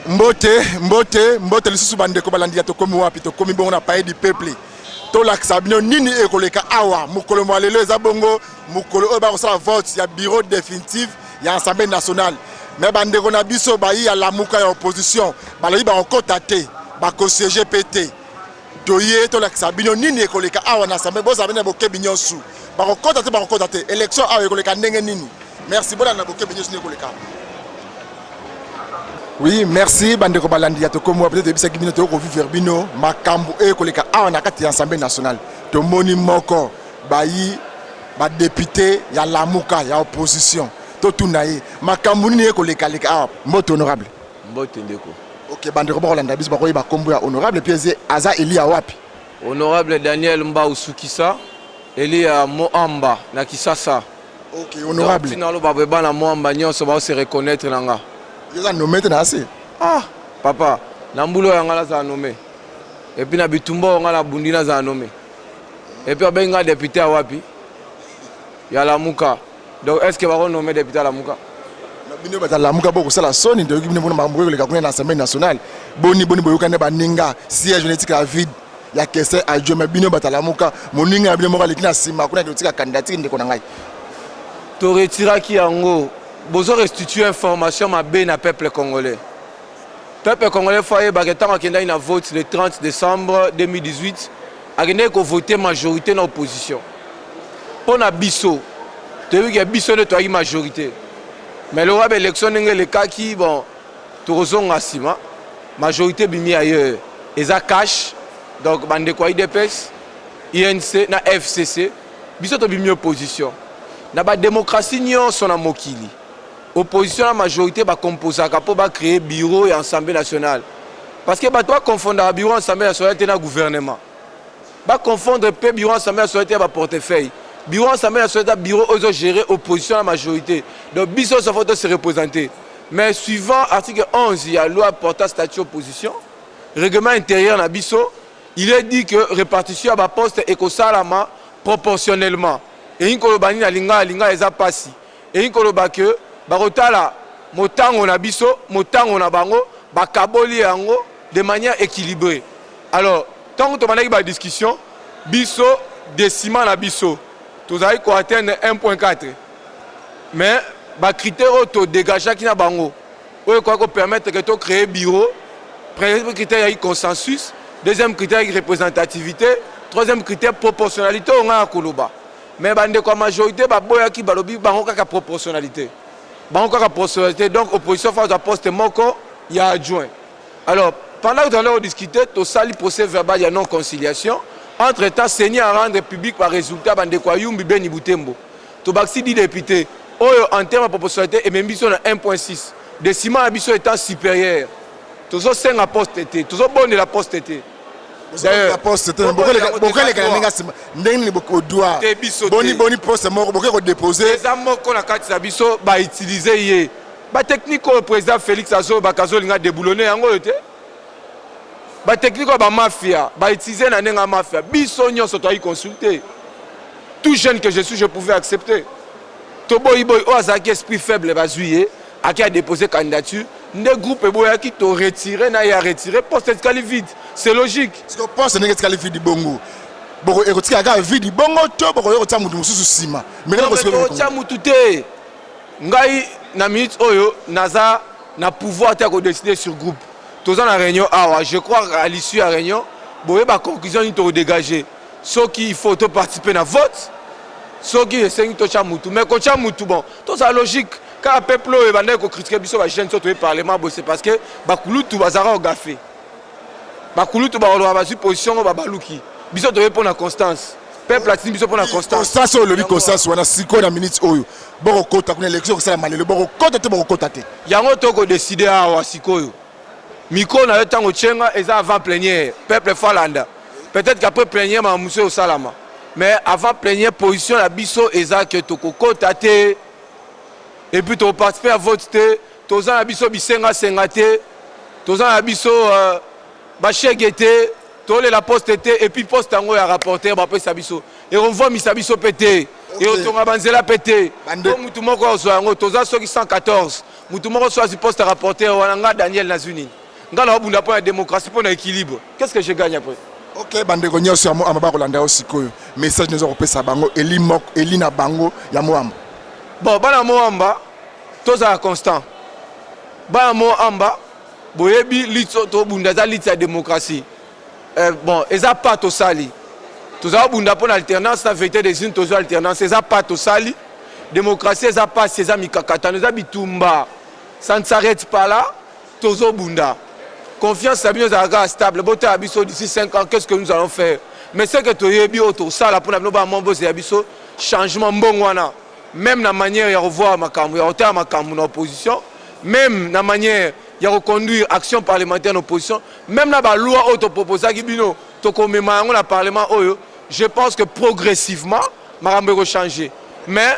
Mbote lisusu bandeko balandi ya tokomi wapi tokomi bongo na paye du peuple. Tolakisa bino nini ekoleka awa mukolo mwalelo eza bongo mukolo oyo bakosala vote ya bureau définitif ya Assemblée nationale. Mais bandeko na biso bayi ya lamuka ya opposition balobi bakokota te bakosiege PT. Toye tolakisa bino nini ekoleka awa na Assemblée boza bene bokebi nyonso. Bakokota te élection awa ekoleka ndenge nini. Merci bona na bokebi nyonso ni ekoleka. Oui, merci bandeko balandi ya tokomo peut-être bisa kibino to ko vivre bino makambo e koleka awa na kati ya Assemblée nationale. To moni moko bayi ba député ya lamuka ya opposition. To tunaye makambo ni e koleka leka awa mbote honorable. Mbote ndeko. OK, bandeko balanda biso bako ba kombo ya honorable puis aza Elia wapi? Honorable Daniel Mba Usukisa, Elia Moamba na Kisasa. OK, honorable. Finalo ba beba na Moamba nyonso ba se reconnaître nanga. Ils ont nommé assez. Ah, papa, Nambulo yangala za nommé. Et puis na bitumbo ngala bundina za nommé. Et puis benga député à wapi? Ya lamuka. Donc est-ce que va nommer député à lamuka? Na bino bata lamuka boko sala soni de bino bona mambo le kakuna na Assemblée nationale. Boni boyoka ne baninga siège génétique à vide. Ya kese a Dieu mais bino bata lamuka moninga bino moka lekina sima kuna dotika candidature ndeko na ngai. To retira ki yango. Bozo restituer information ma bien à peuple congolais. Peuple congolais foyer bagetan akenda ina vote le 30 décembre 2018 akenda ko voter majorité na opposition. Pour na biso, tu veux que biso de toi majorité. Mais le roi élection le cas qui bon torozon asima majorité bimi ailleurs. Eza cash donc bande quoi IDPS, INC na FCC biso to bimi opposition. Na ba démocratie nyonso na mokili. Opposition à la majorité va composer pour créer bureau et Assemblée nationale. Parce que toi confondre le bureau et Assemblée nationale et le gouvernement. Va confondre le bureau et Assemblée nationale et le portefeuille. Bureau et Assemblée nationale bureau aux gérer opposition à la majorité. Donc biso ça faut se représenter. Mais suivant article 11 il y a loi portant statut opposition, règlement intérieur na biso, il est dit que répartition à poste est salama proportionnellement. Et une kolobani na linga eza passi. Et une koloba que bakotala motango na biso motango na bango bakaboli yango de manière équilibrée. Alors tant que tu as une discussion biso déciment na biso tu as ko atteindre 1.4 mais ba critère auto dégager qui na bango oyo quoi ko permettre que tu créer bureau. Premier critère il consensus, deuxième critère représentativité, troisième critère proportionnalité on a koloba. Mais bande ko majorité ba boya ki balobi bango ka proportionnalité. Donc opposition face à poste moko il y a adjoint. Alors pendant que nous avons discuté tout ça le procès verbal il y a non conciliation entre temps saigné à rendre public par résultat bande kwa yumbi beni butembo to baxi dit député en termes de proportionnalité et même biso na 1.6 déciment à biso étant supérieur tous so 5 à poste été tous so bon de la poste été. D'ailleurs, poste c'était beaucoup les gars ndenge beaucoup doit boni poste moko beaucoup déposer les amoko qu'on a kati sa biso ba utiliser yé ba technique au président Félix Azo ba kazolinga déboulonner yango yote ba technique ba mafia ba utiliser na nenga mafia biso nyonso to y consulter tout jeune que je suis je pouvais accepter to boy o azaki esprit faible ba juillet a qui a déposé candidature des groupes boya qui to retirer na ya retirer poste escalier vide. C'est logique. Parce que poste n'est que vide bongo. Boko erotika ga vide bongo to boko yota mutu mususu sima. Mais non parce que yota mutu te. Ngai na minute oyo naza na pouvoir te ko décider sur groupe. Tous en réunion awa, je crois à l'issue de la réunion, boye ba conclusion ni to dégager. Ceux qui il faut to participer na vote. Ceux qui essaient to cha mutu mais ko cha mutu bon. Tout ça logique. Quand le peuple est critiqué, il parlement, c'est parce que Bakulutu bazara au gafé. Bakulutu bazara au position au babaluki. Biso doit pour la constance. Peuple latine biso pour la constance. Constance le constance on a 5 ans minutes oyo. Boko kota kuna élection ça malele boko kota te boko kota te. Yango toko décider à wasikoyo. Miko na le temps chenga eza avant plénière. Peuple falanda. Peut-être qu'après plénière ma monsieur au salama. Mais avant plénière position la biso eza que toko kota te. Et puis tu participes à voter, tu as abisso bisenga sengate, tu as abisso bachegete, tu as la poste été et puis poste tango ya rapporteur après sabisso. Et on voit misabisso pété et on tombe banzela pété. Comme tout monde ko zo yango, tu as ceux qui 114. mutu moko so asi poste rapporteur wana nga Daniel Nazuni nga na bunda pour la démocratie pour l'équilibre. Qu'est-ce que je gagne après? OK, bandeko nyonso ya Moamba bakolanda yo sikoyo. Message nous opesa bango eli na bango ya Moamba. Bon, bana Moamba toza constant. Bana Moamba boyebi litso to bunda za litsa ya démocratie. Bon, eza pas to sali. Toza bunda pour l'alternance, la vérité des unes toza alternance, eza pas to sali. Démocratie eza pas eza mikakata, eza bitumba. Ça ne s'arrête pas là. Tozo bunda. Confiance à bien stable. Boté abisso d'ici 5 ans, qu'est-ce que nous allons faire? Mais c'est que tu es bien autour ça là pour nous ba mambo c'est abisso changement bon wana. Même la manière de revoir ma camu, ya ma camu en opposition, même la manière de reconduire action parlementaire en opposition, même la loi auto proposée qui bino to komema le parlement oyo, je pense que progressivement makambo va changer. Mais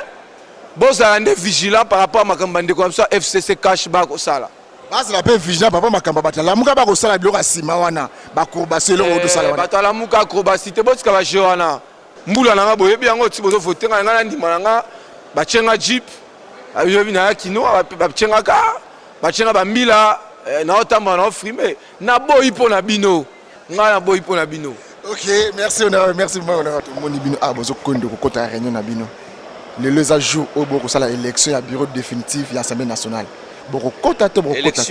bon ça rendre vigilant par rapport à ma campagne comme ça FCC cash back au sala. Basi la paix vigilant papa makamba batala muka ba ko sala biloko sima wana ba kurbasi lo to sala wana batala muka kurbasi te botika ba jewana mbula nanga boyebi yango ti bozo voter nga na ndima nga ba chenga jeep ayobi na kino ba chenga ka ba chenga ba mbila na otamba na frime na boyi pona bino nga na boyi pona bino. OK, merci honorable, merci moi honorable moni bino bozo kondo ko kota réunion na bino le les ajouts au boko sala élection ya bureau définitif ya Assemblée nationale. Boko kota te boko kota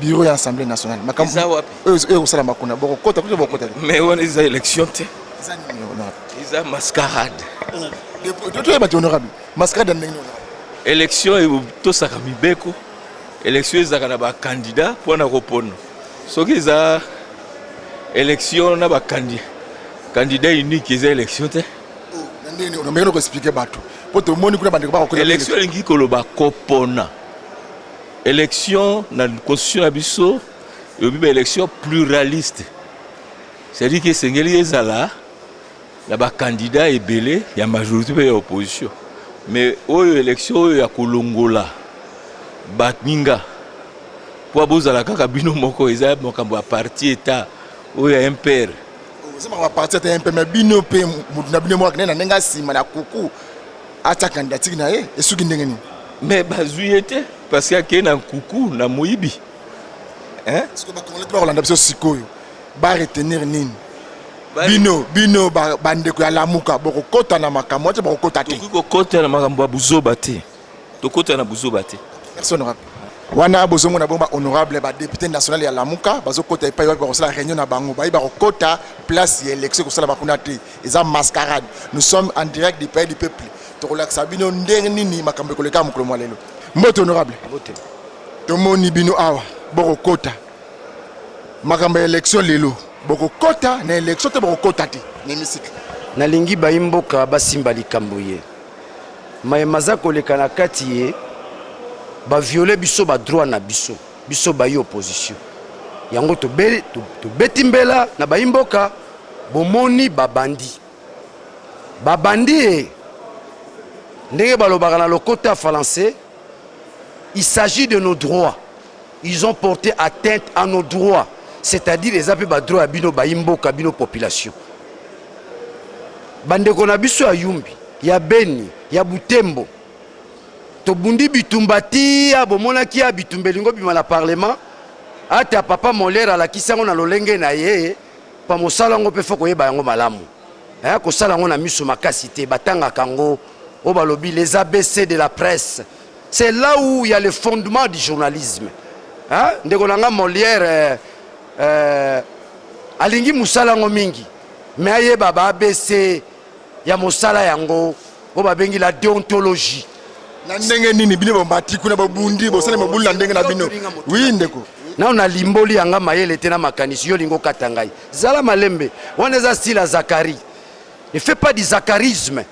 bureau ya Assemblée nationale makambo eux sala makuna boko kota ko boko kota mais on est élection te ils mascarade tu es honorable mascarade ndenge élection et to saka mibeko élection ezaka na ba candidat pour na kopona soki za élection na ba candidat unique ez élection te ndenge on meko expliquer bato pour tout le monde kuna bandeko ba ko élection lingi koloba kopona. Élection dans la constitution abisso une élection pluraliste. C'est-à-dire que c'est là là-bas candidat est belé, il y a majorité de l'opposition. Mais aux élections il y a Kolongola, Batninga. Pour aboza la kabino moko eza mokambo parti état où il y a un père. C'est ma parti état un père mais bino pe mutuna bino mo na nenga sima na kuku ata candidature na e suki ndenge ni. Mais bazuyete parce qu'il y a un coucou na moyibi hein ce que ba congolais ba rolanda biso sikoyo ba retenir nini bino bandeko ya lamuka boko kota na makambo te boko kota te ko kota na makambo buzoba te to kota na buzoba te. Merci honorable wana bozo mona bomba honorable ba député national ya lamuka bazo kota epai ba ko sala réunion na bango ba kota place ya élection ko sala ba kuna te eza mascarade. Nous sommes en direct du pays du peuple to relaxa bino ndenge nini makambo ko leka mukolo mwalelo mbote honorable mbote to moni bino awa boko kota makambo élection lelo boko kota na élection te boko kota te nemisika nalingi bayimboka basimba likambo ye mayemaza koleka na kati ye ba violer biso ba droit na biso ba opposition yango to beti mbela na bayimboka bomoni babandi ndenge balobaka na lokota français. Il s'agit de nos droits. Ils ont porté atteinte à nos droits, c'est-à-dire les appels de droits à bino baimbo kabino population. Bande konabiso ya Yumbi, ya Beni, ya Butembo. To bundi bitumbati ya bomona ki ya bitumbelingo bima na parlement. Ata papa Molière ala kisango na lolenge na ye pa mosala ngo pe foko yeba yango malamu. Ko sala ngo na miso makasi te batanga kango o balobi les ABC de la presse. C'est là où il y a le fondement du journalisme. Hein? Ndekolanga Molière alingi musala ngo mingi. Mais aye baba ABC ya musala yango o babengi la déontologie. Na ndenge nini bino bombati kuna babundi bosale mabula ndenge na bino. Oui ndeko. Na on a limboli yanga mayele tena makanisi yo lingo katangai. Zala malembe. Waneza style Zakari. Ne fais pas du zakarisme.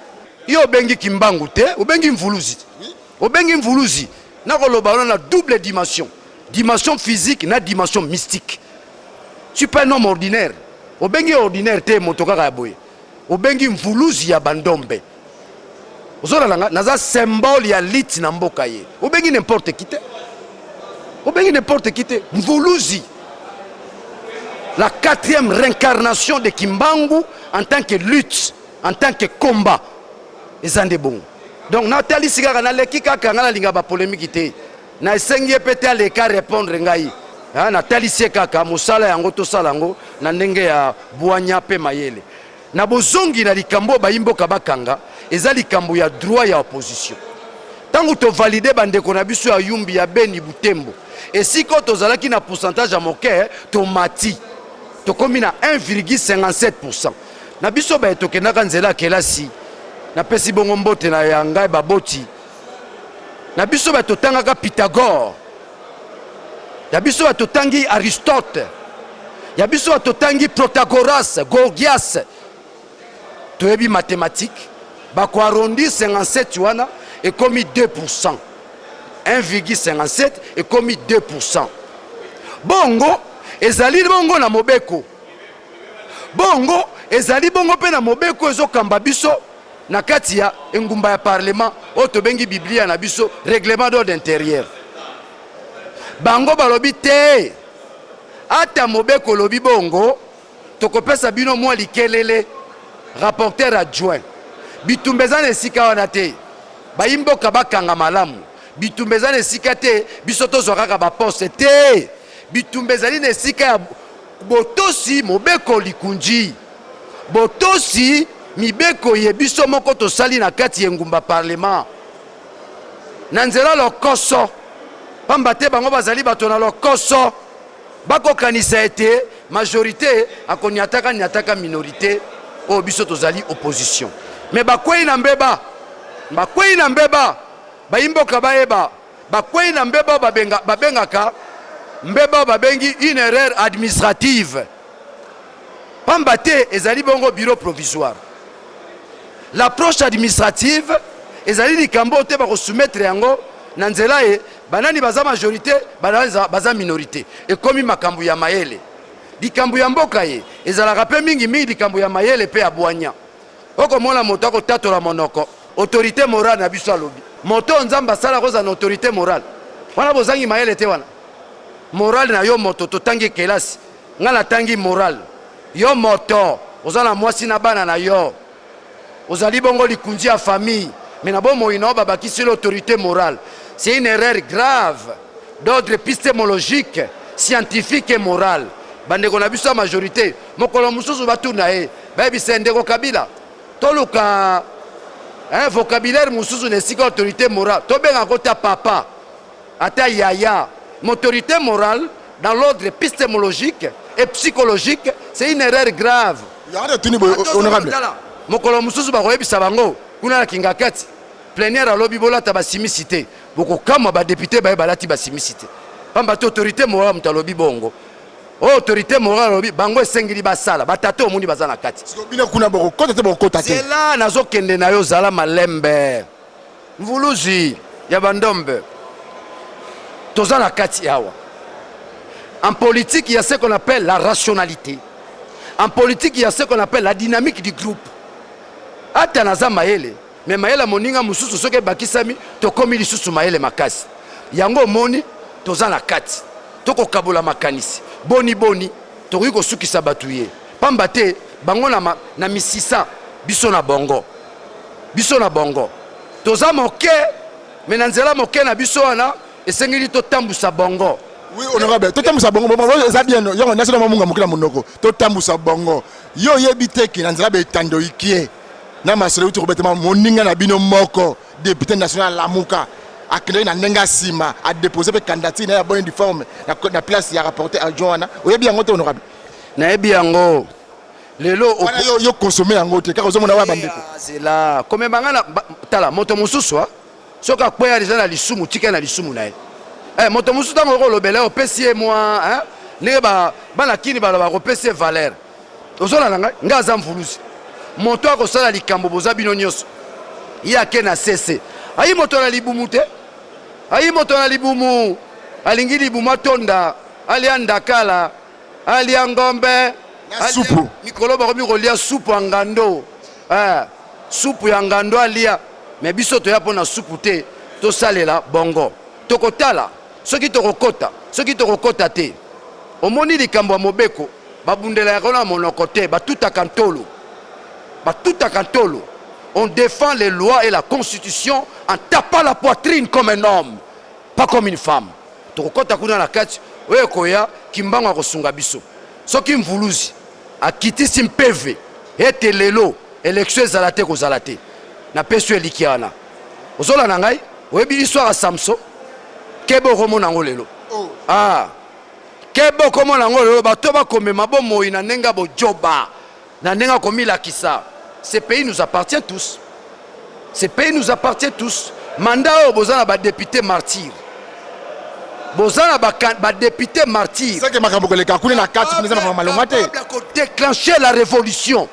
Yo bengi kimbangu te, obengi mvuluzi. Obengi mvuluzi. Na koloba na double dimension. Dimension physique na dimension mystique. Tu es pas un homme ordinaire. Obengi ordinaire te motoka ka boye. Obengi mvuluzi ya bandombe. Ozola langa naza symbole ya lit na mboka ye. Obengi n'importe qui te. Obengi n'importe qui te. Mvuluzi. La 4e réincarnation de Kimbangu en tant que lutte, en tant que combat. Et ça bon. Donc Nathalie Sigara na leki kaka ngala linga ba polémique te. na esengi epete aleka répondre ngai na talisie kaka mosala yango tosala yango na ndenge ya bwanya pe mayele na bozongi na likambo bayimboka bakanga eza likambo ya droit ya opposition tango to valider bandeko na biso ya Yumbi ya Beni Butembo esiko tozalaki na pourcentage ya moke to mati to komi na 1,57% na biso ba etokendaka nzela kelasi na pesi bongo mbote na ya ngai baboti na biso ba totangaka Pythagore ya biso ba totangi Aristote ya biso ba totangi Protagoras Gorgias toyebi mathématique ba ko arrondir 57 wana et commis 2%. 1,57 et commis 2%. Bongo, ezali bongo na mobeko. Bongo, ezali bongo pe na mobeko ezo kamba biso na kati ya engumba ya parlement oto bengi Biblia na biso règlement d'ordre intérieur. Bango balobi te. Ata mobeko lobi bongo, tokopesa bino mwa likelele rapporteur adjoint. Bitumbezane esika wana te. Bayimboka bakanga malamu bitumbezane esika te biso tozwaka ba poste te bitumbezali na esika ya botosi mobeko likunji botosi mibeko ye biso moko tosali na kati ya ngumba parlement na nzela lokoso pamba te bango bazali bato na lokoso bakokanisa ete majorité akoniataka minorité o biso tozali opposition mais bakwei na mbeba bakwei na mbeba bayimboka bayeba bakwei na mbeba babengaka mbeba babengi une erreur administrative pamba te ezali bongo bureau provisoire l'approche administrative ezali likambo te bakosoumettre yango na nzela e banani baza majorité banani baza minorité ekomi makambo ya mayele likambo ya mboka ye ezalaka pe mingi likambo ya mayele pe ya bwanya okomona moto akotatola monoko autorité morale na biso alobi moto nzamba sala koza na autorité morale wana bozangi mayele te wana morale na yo moto totangi kelasi ngala tangi morale yo moto ozana mwasi na bana na yo ozali bongo likunzi ya famille mais na bomo ino babakisi l'autorité morale c'est une erreur grave d'ordre épistémologique scientifique et moral bandeko na biso majorité mokolo mususu batuna e bayebisa ndeko Kabila toluka vocabulaire mususu nesika autorité morale tobenga kota papa ata yaya autorité morale dans l'ordre épistémologique et psychologique c'est une erreur grave honorable mokolo mususu bakoyebisa bango kuna na kingakati plénière alobi bolata basimisité bokokamwa badepute baye balati basimisité pamba te autorité morale mutu alobi bongo autorité morale alobi bango esengeli basala batata omuni baza na kati c'est là nazokende na yo zala malembe mvuluzi ya bandombe toza na kati awa en politique il y a ce qu'on appelle la rationalité en politique il y a ce qu'on appelle la dynamique du groupe ata naza mayele mais mayele moninga mususu soki bakisami tokomi lisusu mayele makasi yango moni toza na kati tokokabola makanisi boni tokoki kosukisa bato ye pamba te bango na misisa biso na bongo toza moke mais na nzela moke na biso wana esengeli totambusa bongo. Oui, honorable, totambusa bongo eza bien yo national mamunga mokila monoko totambusa bongo yo yebite ki na nzela betando ikie na masolo uti kobetema moninga na bino moko député national lamuka akende na ndenga sima a déposer pe candidature na bonne uniforme na place ya rapporteur adjoint oyebi yango te honorable na yebi yango lelo yo consommer yango te car ozomona wa bandeko c'est là comme bangana tala moto mususu soka kweya déjà na lisumu tika na lisumu na moto mususu tango ko lobela opesi moi ne bana kini baloba ko pesi valeur ozona nanga ngaza mvuluzi moto akosala likambo boza bino nyonso yake na cesse ayi moto na libumu te ayi moto na libumu alingi libumu atonda ali andakala ali ngombe supu mikolo ba komi kolia supu ngando supu ya ngando alia mais biso to ya pona supu te to salela bongo tokotala soki tokokota te omoni likambo ya mobeko babundela ya kona monoko te batutaka ntolo on défend les lois et la constitution en tapant la poitrine comme un homme pas comme une femme. Tokota kuna na kati oyo koya kimbango akosunga biso. Soki mvuluzi akitisi mpeve ete lelo élection ezalate kozalate. Na peso elikiana. Ozola na ngai oyebi histoire ya Samson kebo komona ngo lelo. Ah. Kebo komona ngo lelo bato bakomema bomoi na nenga bojoba. Na nenga komila kisa. Ce pays nous appartient tous. Ce pays nous appartient tous. Mandat bozana ba député martyr. Bozana ba député martyr. C'est que makambo koleka kuna na kati kuneza makambo malonga te. Pour déclencher la révolution.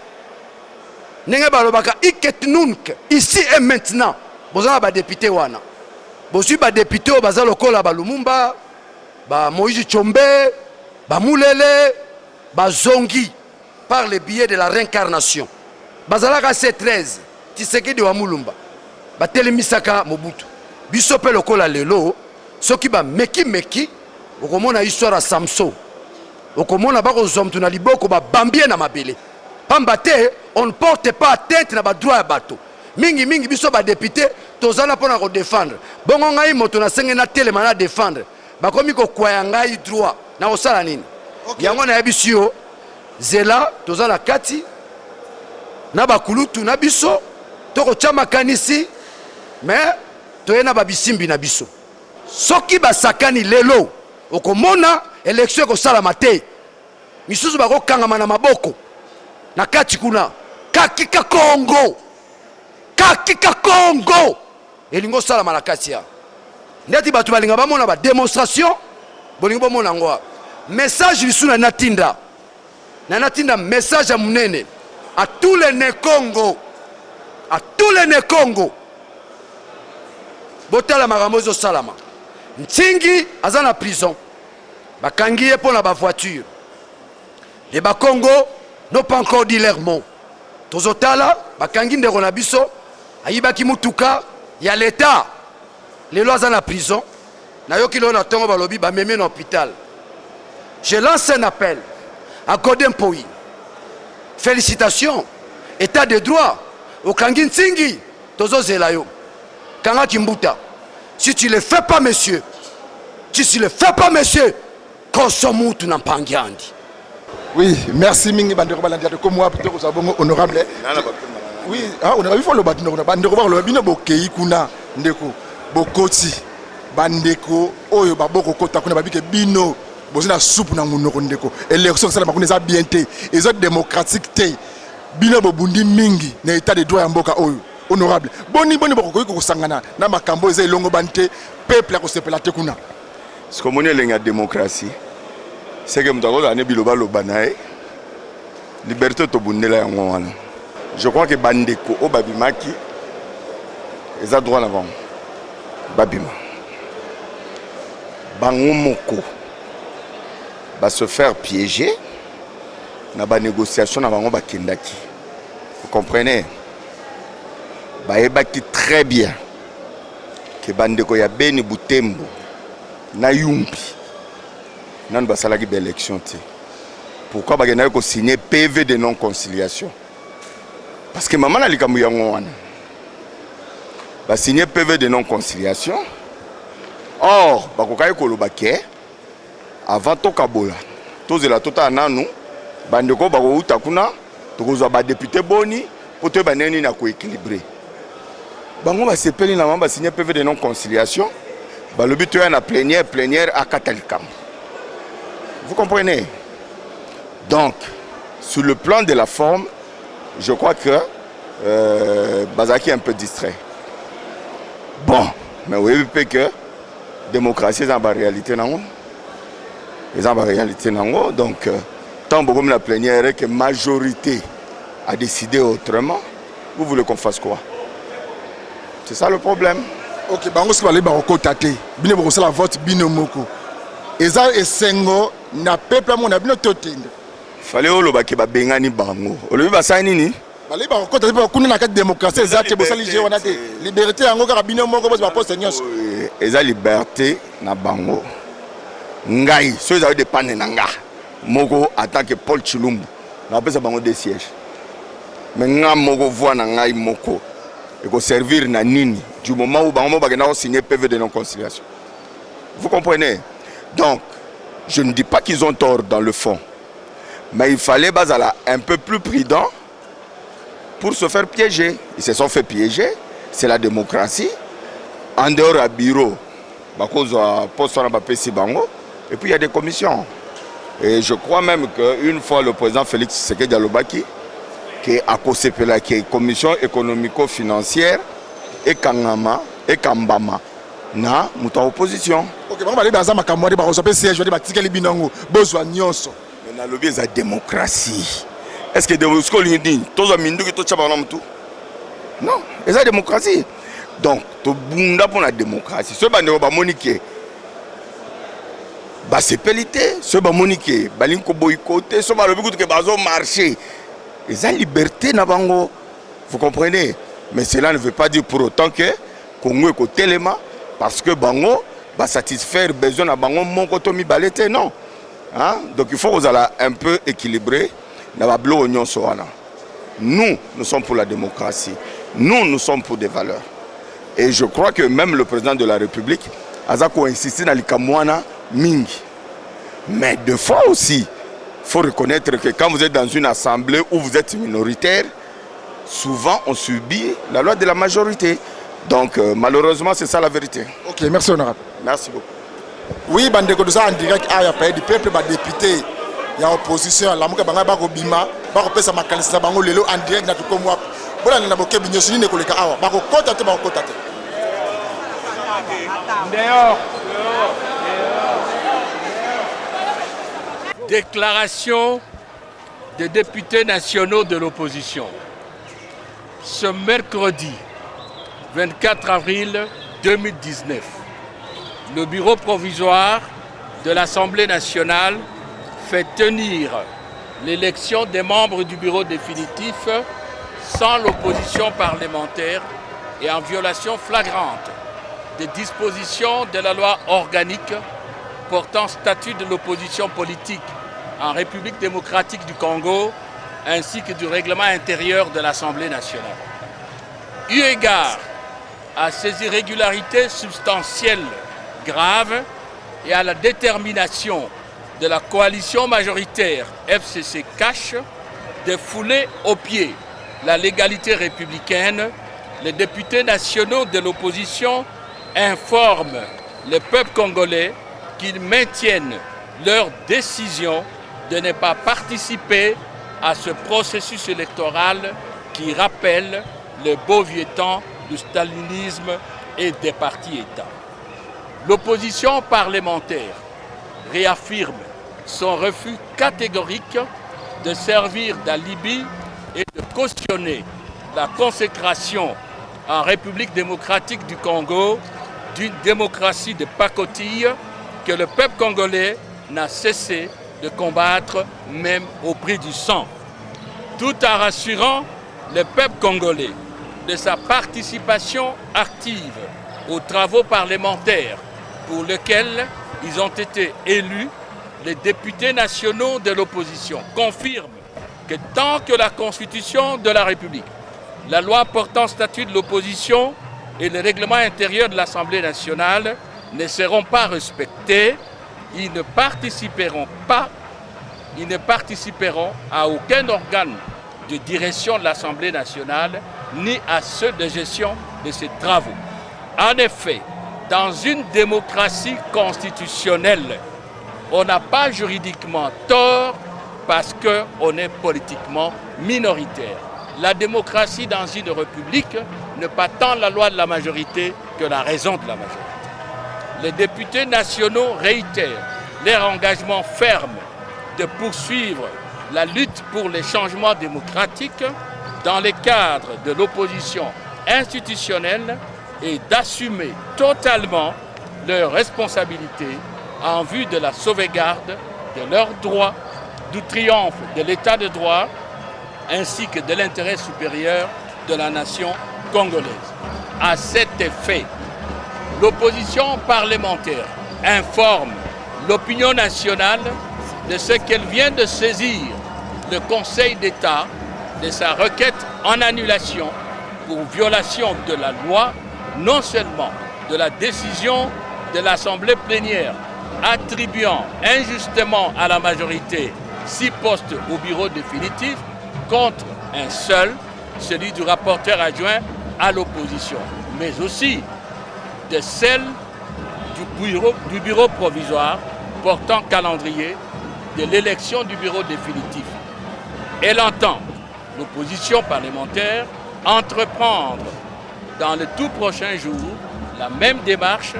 Nenga balobaka iketnunk ici et maintenant. Bozana ba député wana. Bosu ba député o bazalo lokola ba Lumumba, ba Moïse Tshombe, ba Mulele, ba Zongi par le biais de la réincarnation. Bazalaka C13 Tshisekedi wa Mulumba batelemisaka Mobutu biso pe lokola lelo soki ba meki okomona histoire ya Samson okomona bako zomtu na liboko ba bambie na mabele pamba te on ne porte pas atteinte na ba droit ya bato mingi biso ba député tozana pona ko défendre bongo ngai moto na senge na telema na défendre bakomi ko kwaya ngai droit na osala nini yango na yebisio zela tozana kati na bakulutu na biso toko chama kanisi mais toyena babisimbi na biso soki basakani lelo okomona élection ko sala mate misusu bako kangama na maboko na kati kuna kakika Congo elingo sala malakati ya ndeti batu balinga bamona ba démonstration bolingo bomona ngo message lisuna natinda message ya munene à tous les Né-Congo, botala magamozo salama. Ntingi azana prison. Bakangi ye pona ba voiture. Les Bakongo n'ont pas encore dit leur mot. Tozotala bakangi ndeko na biso ayibaki mutuka ya l'état. Les lois azana prison. Na yoki lo na tongo balobi ba meme na hôpital. Je lance un appel à Godin Poyi. Félicitations, état de droit, au Kangin Tsingi, Tozo Zelayo, Kanga Kimbuta. Si tu ne le fais pas, monsieur, consomme tout n'impangiandi. Oui, merci Mingi Bandeko Balandia de Komoa, plutôt que bon honorable. Oui, on a vu le Bandeko, Bandeko, le Bino Bokei Kuna, Ndeko, Bokoti, Bandeko, Oyo Baboko Kota Kuna Babike Bino. Bozina soupe na munoko ndeko élection ça ba kuneza bien té les autres démocratiques té bino bobundi mingi na état de droit ya mboka oyo honorable boni boko ko sangana na makambo eza elongo bante peuple ko sepela te kuna ce que moni lenga démocratie c'est que mutako ane biloba lobanae liberté to bundela ya ngwana je crois que bandeko o babimaki eza droit na bango babima bangomoko va se faire piéger dans la négociation dans la kendaki. Vous comprenez? Baebaki très bien que bandeko ya Beni Butembo na yumpi nan basalaki ba élection te. Pourquoi bagena ko signer PV de non conciliation? Parce que maman na likambu yango wana. Ba signer PV de non conciliation. Or bakokai ko lobake avant tokabola tozela tota nanu bandeko bako uta kuna tokozwa ba député boni poto baneni na ko équilibrer bango ba sepeli na mamba signer PV de non conciliation balobi to ya na plénière à Katalikam. Vous comprenez? Donc sur le plan de la forme je crois que Bazaki est un peu distrait. Bon mais oui peut que démocratie dans la réalité non. Les en réalité non. Donc tant beaucoup la plénière que majorité a décidé autrement, vous voulez qu'on fasse quoi? C'est ça le problème. Ok, bango ce va les baroko tate. Bine boko la vote bino moko. Eza esengo na peuple mon abino totinde. Fallait oloba ke ba bengani bango. Olobi ba sa nini? Bale baroko tate ba kuna na ka démocratie eza te bosali je wana te. Liberté yango ka bino moko bo ba poste nyos. Eza liberté na bango. Ngai, ceux qui ont dépendé nanga. Moko attaque Paul Chilumbu. Na pesa bango des sièges. Mais nga moko voit na ngai moko. Et ko servir na nini du moment où bango bagena signer PV de non conciliation. Vous comprenez? Donc, je ne dis pas qu'ils ont tort dans le fond. Mais il fallait Bazala un peu plus prudent pour se faire piéger. Ils se sont fait piéger. C'est la démocratie. En dehors à bureau, et puis il y a des commissions. Et je crois même qu'une fois le président Félix Tshisekedi Alobaki, qui est à Kosepela, qui est commission économico-financière, et Kangama, et Kambama, na muta opposition. Ok, on va aller dans un camouade, on va siège, on va tirer les binango, besoin nyonso. Mais na lobby la démocratie. Est-ce que de ce qu'on dit, tous les mindu qui touchent tout? Non, c'est la démocratie. Donc, tout bunda pour la démocratie. Ce bande va moniquer. Bah c'est pelité, ce va moniquer, balinko boycotter, ce va le but que bazo marcher. Et la liberté n'a pas. Vous comprenez? Mais cela ne veut pas dire pour autant que Congo est côté l'élément parce que bango va satisfaire besoin à bango mon kotomi balete non. Hein? Donc il faut que vous allez un peu équilibrer. Nous sommes pour la démocratie. Nous sommes pour des valeurs. Et je crois que même le président de la République a insisté dans l'Ikamouana Mingi. Mais deux fois aussi, il faut reconnaître que quand vous êtes dans une assemblée où vous êtes minoritaire, souvent on subit la loi de la majorité. Donc malheureusement, c'est ça la vérité. Ok, merci honorable. Merci beaucoup. Oui, Bandeko en direct à ya du peuple, député, il y a opposition, la mouka banga bako bima, bako pesa makanisa bango lelo en direct na tuko mwa. Bola na boke binyosini ne koleka awa, bako kota te. Déclaration des députés nationaux de l'opposition. Ce mercredi 24 avril 2019, le bureau provisoire de l'Assemblée nationale fait tenir l'élection des membres du bureau définitif sans l'opposition parlementaire et en violation flagrante des dispositions de la loi organique portant statut de l'opposition politique en République démocratique du Congo ainsi que du règlement intérieur de l'Assemblée nationale. Eu égard à ces irrégularités substantielles graves et à la détermination de la coalition majoritaire FCC-CACH de fouler au pied la légalité républicaine, les députés nationaux de l'opposition informent le peuple congolais qu'ils maintiennent leur décision de ne pas participer à ce processus électoral qui rappelle le beau vieux temps du stalinisme et des partis-États. L'opposition parlementaire réaffirme son refus catégorique de servir d'alibi et de cautionner la consécration en République démocratique du Congo d'une démocratie de pacotille que le peuple congolais n'a cessé de combattre même au prix du sang, tout en rassurant le peuple congolais de sa participation active aux travaux parlementaires pour lesquels ils ont été élus. Les députés nationaux de l'opposition confirment que tant que la Constitution de la République, la loi portant statut de l'opposition et le règlement intérieur de l'Assemblée nationale ne seront pas respectés, ils ne participeront à aucun organe de direction de l'Assemblée nationale ni à ceux de gestion de ces travaux. En effet, dans une démocratie constitutionnelle, on n'a pas juridiquement tort parce qu'on est politiquement minoritaire. La démocratie dans une république n'est pas tant la loi de la majorité que la raison de la majorité. Les députés nationaux réitèrent leur engagement ferme de poursuivre la lutte pour les changements démocratiques dans le cadre de l'opposition institutionnelle et d'assumer totalement leurs responsabilités en vue de la sauvegarde de leurs droits, du triomphe de l'état de droit ainsi que de l'intérêt supérieur de la nation congolaise. À cet effet, l'opposition parlementaire informe l'opinion nationale de ce qu'elle vient de saisir le Conseil d'État de sa requête en annulation pour violation de la loi, non seulement de la décision de l'Assemblée plénière attribuant injustement à la majorité 6 postes au bureau définitif contre un seul, celui du rapporteur adjoint à l'opposition, mais aussi de celle du bureau provisoire portant calendrier de l'élection du bureau définitif. Elle entend, l'opposition parlementaire, entreprendre dans les tout prochains jours la même démarche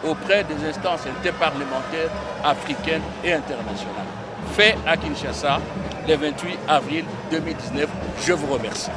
auprès des instances interparlementaires africaines et internationales. Fait à Kinshasa le 28 avril 2019. Je vous remercie.